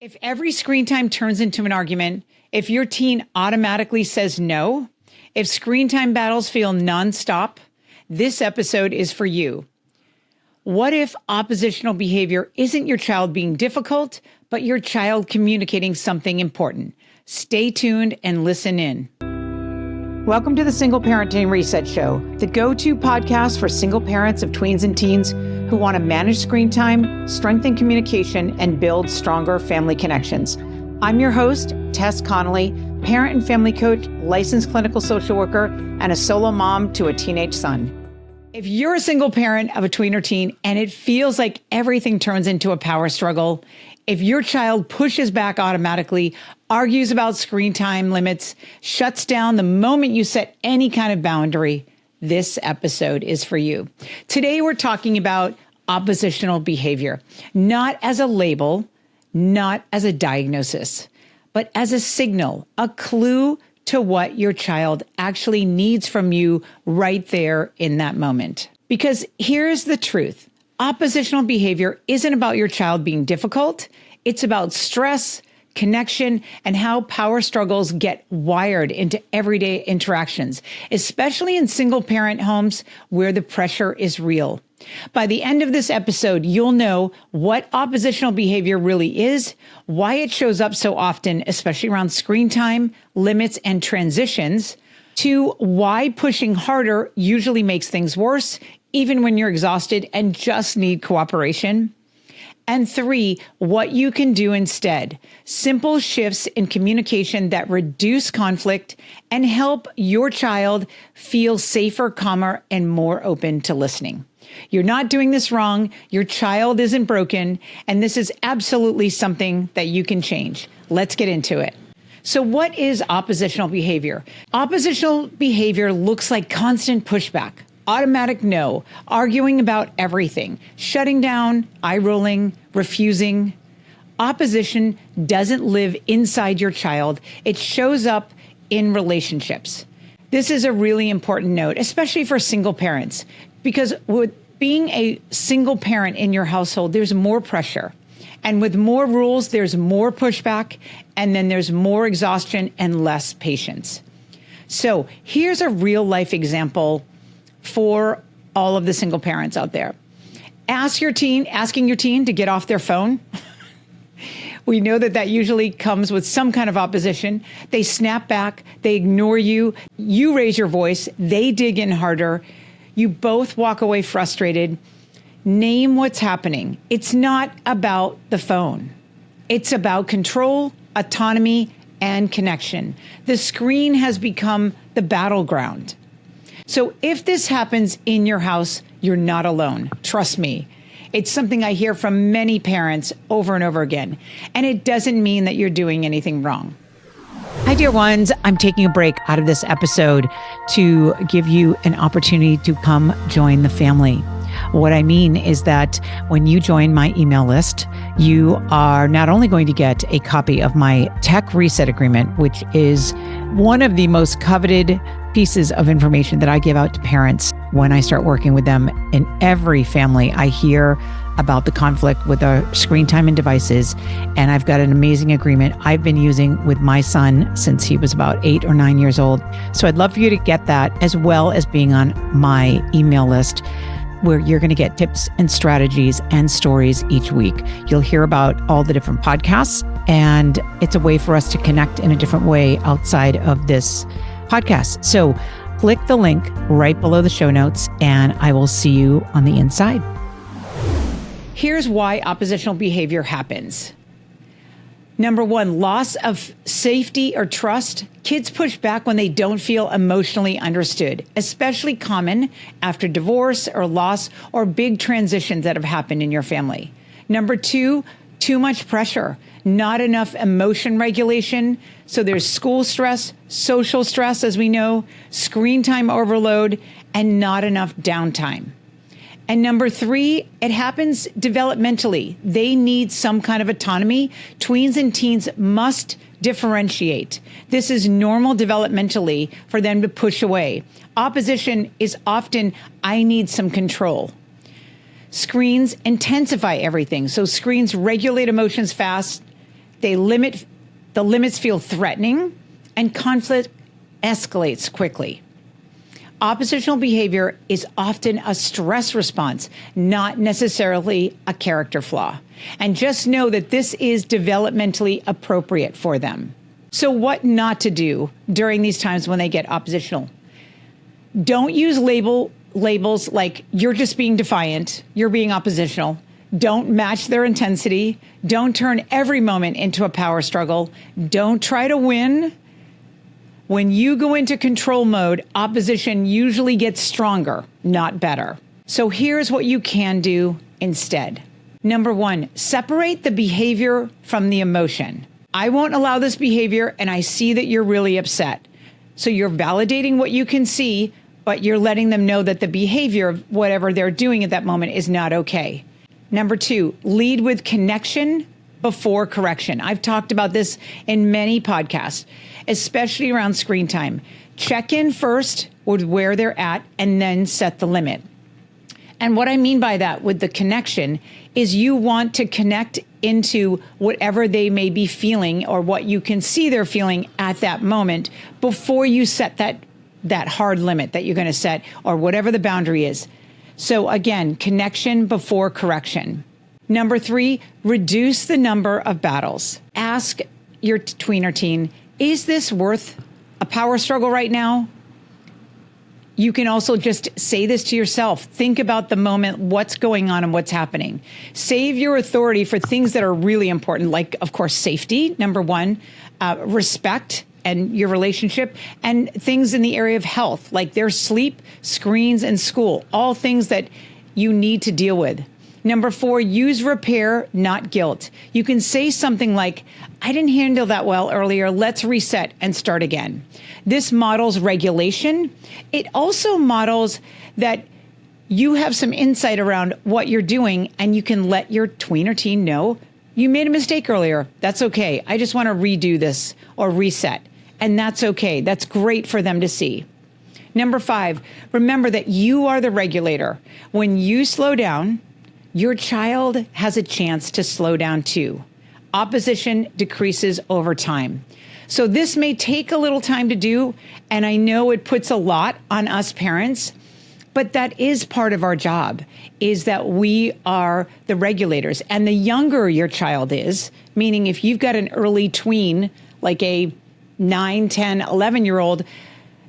If every screen time turns into an argument, if your teen automatically says no, if screen time battles feel nonstop, this episode is for you. What if oppositional behavior isn't your child being difficult, but your child communicating something important? Stay tuned and listen in. Welcome to the Single Parenting Reset Show, the go-to podcast for single parents of tweens and teens who want to manage screen time, strengthen communication, and build stronger family connections. I'm your host, Tess Connolly, parent and family coach, licensed clinical social worker, and a solo mom to a teenage son. If you're a single parent of a tween or teen and it feels like everything turns into a power struggle, if your child pushes back automatically, argues about screen time limits, shuts down the moment you set any kind of boundary, this episode is for you. Today, we're talking about oppositional behavior, not as a label, not as a diagnosis, but as a signal, a clue to what your child actually needs from you right there in that moment. Because here's the truth. Oppositional behavior isn't about your child being difficult. It's about stress, connection, and how power struggles get wired into everyday interactions, especially in single parent homes where the pressure is real. By the end of this episode, you'll know what oppositional behavior really is, why it shows up so often, especially around screen time, limits, and transitions, to why pushing harder usually makes things worse, even when you're exhausted and just need cooperation. And 3, what you can do instead. Simple shifts in communication that reduce conflict and help your child feel safer, calmer, and more open to listening. You're not doing this wrong. Your child isn't broken. And this is absolutely something that you can change. Let's get into it. So what is oppositional behavior? Oppositional behavior looks like constant pushback. Automatic no, arguing about everything, shutting down, eye-rolling, refusing. Opposition doesn't live inside your child. It shows up in relationships. This is a really important note, especially for single parents, because with being a single parent in your household, there's more pressure. And with more rules, there's more pushback, and then there's more exhaustion and less patience. So here's a real life example for all of the single parents out there. Asking your teen to get off their phone. We know that usually comes with some kind of opposition. They snap back, they ignore you, you raise your voice, they dig in harder, you both walk away frustrated. Name what's happening. It's not about the phone. It's about control, autonomy, and connection. The screen has become the battleground. So if this happens in your house, you're not alone. Trust me. It's something I hear from many parents over and over again. And it doesn't mean that you're doing anything wrong. Hi, dear ones. I'm taking a break out of this episode to give you an opportunity to come join the family. What I mean is that when you join my email list, you are not only going to get a copy of my tech reset agreement, which is one of the most coveted pieces of information that I give out to parents when I start working with them. In every family, I hear about the conflict with our screen time and devices. And I've got an amazing agreement I've been using with my son since he was about 8 or 9 years old. So I'd love for you to get that, as well as being on my email list, where you're going to get tips and strategies and stories each week. You'll hear about all the different podcasts, and it's a way for us to connect in a different way outside of this podcast. So click the link right below the show notes, and I will see you on the inside. Here's why oppositional behavior happens. Number 1, loss of safety or trust. Kids push back when they don't feel emotionally understood, especially common after divorce or loss or big transitions that have happened in your family. Number 2, too much pressure, not enough emotion regulation. So there's school stress, social stress, as we know, screen time overload, and not enough downtime. And number 3, it happens developmentally. They need some kind of autonomy. Tweens and teens must differentiate. This is normal developmentally for them to push away. Opposition is often, I need some control. Screens intensify everything. So screens regulate emotions fast. The limits feel threatening, and conflict escalates quickly. Oppositional behavior is often a stress response, not necessarily a character flaw. And just know that this is developmentally appropriate for them. So what not to do during these times when they get oppositional? Don't use labels like you're just being defiant, you're being oppositional. Don't match their intensity. Don't turn every moment into a power struggle. Don't try to win. When you go into control mode, opposition usually gets stronger, not better. So here's what you can do instead. Number 1, separate the behavior from the emotion. I won't allow this behavior, and I see that you're really upset. So you're validating what you can see, but you're letting them know that the behavior of whatever they're doing at that moment is not okay. Number 2, lead with connection before correction. I've talked about this in many podcasts, especially around screen time. Check in first with where they're at and then set the limit. And what I mean by that with the connection is you want to connect into whatever they may be feeling or what you can see they're feeling at that moment before you set that hard limit that you're going to set or whatever the boundary is. So again, connection before correction. Number 3, reduce the number of battles. Ask your tween or teen, is this worth a power struggle right now? You can also just say this to yourself. Think about the moment, what's going on and what's happening. Save your authority for things that are really important, like, of course, safety, number 1, respect and your relationship, and things in the area of health, like their sleep, screens, and school, all things that you need to deal with. Number 4, use repair, not guilt. You can say something like, I didn't handle that well earlier. Let's reset and start again. This models regulation. It also models that you have some insight around what you're doing, and you can let your tween or teen know, you made a mistake earlier. That's okay. I just want to redo this or reset. And that's okay. That's great for them to see. Number 5, remember that you are the regulator. When you slow down, your child has a chance to slow down too. Opposition decreases over time. So this may take a little time to do, and I know it puts a lot on us parents, but that is part of our job, is that we are the regulators. And the younger your child is, meaning if you've got an early tween, like a 9, 10, 11-year-old,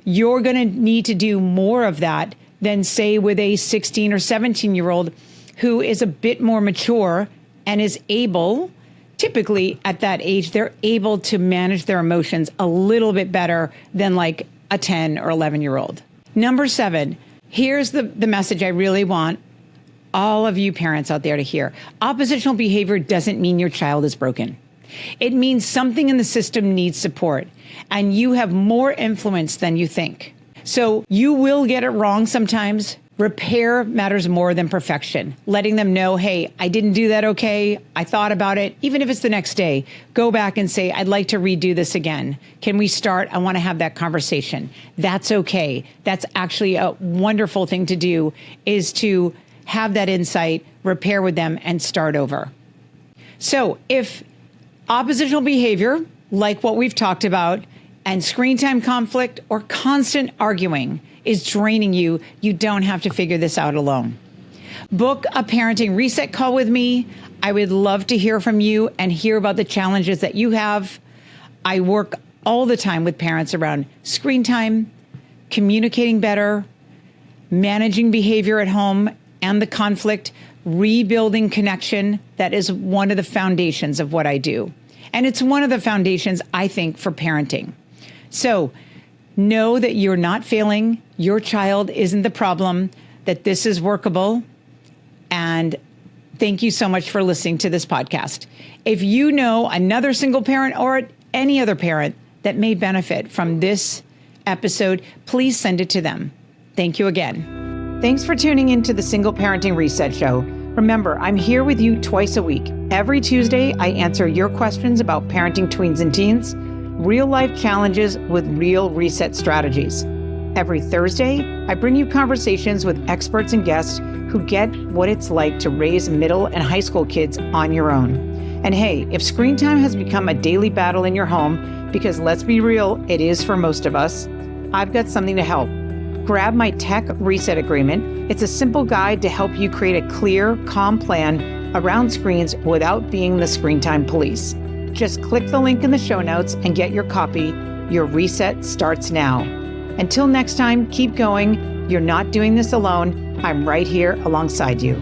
you're going to need to do more of that than, say, with a 16 or 17-year-old who is a bit more mature and is able, typically at that age, they're able to manage their emotions a little bit better than like a 10 or 11-year-old. Number 7, here's the message I really want all of you parents out there to hear. Oppositional behavior doesn't mean your child is broken. It means something in the system needs support, and you have more influence than you think. So you will get it wrong sometimes. Repair matters more than perfection. Letting them know, hey, I didn't do that okay. I thought about it. Even if it's the next day, go back and say, I'd like to redo this again. Can we start? I want to have that conversation. That's okay. That's actually a wonderful thing to do, is to have that insight, repair with them, and start over. So if oppositional behavior, like what we've talked about, and screen time conflict or constant arguing is draining you, you don't have to figure this out alone. Book a parenting reset call with me. I would love to hear from you and hear about the challenges that you have. I work all the time with parents around screen time, communicating better, managing behavior at home and the conflict, rebuilding connection. That is one of the foundations of what I do. And it's one of the foundations, I think, for parenting. So know that you're not failing. Your child isn't the problem, that this is workable. And thank you so much for listening to this podcast. If you know another single parent or any other parent that may benefit from this episode, please send it to them. Thank you again. Thanks for tuning into the Single Parenting Reset Show. Remember, I'm here with you twice a week. Every Tuesday, I answer your questions about parenting tweens and teens, real-life challenges with real reset strategies. Every Thursday, I bring you conversations with experts and guests who get what it's like to raise middle and high school kids on your own. And hey, if screen time has become a daily battle in your home, because let's be real, it is for most of us, I've got something to help. Grab my Tech Reset Agreement. It's a simple guide to help you create a clear, calm plan around screens without being the screen time police. Just click the link in the show notes and get your copy. Your reset starts now. Until next time, keep going. You're not doing this alone. I'm right here alongside you.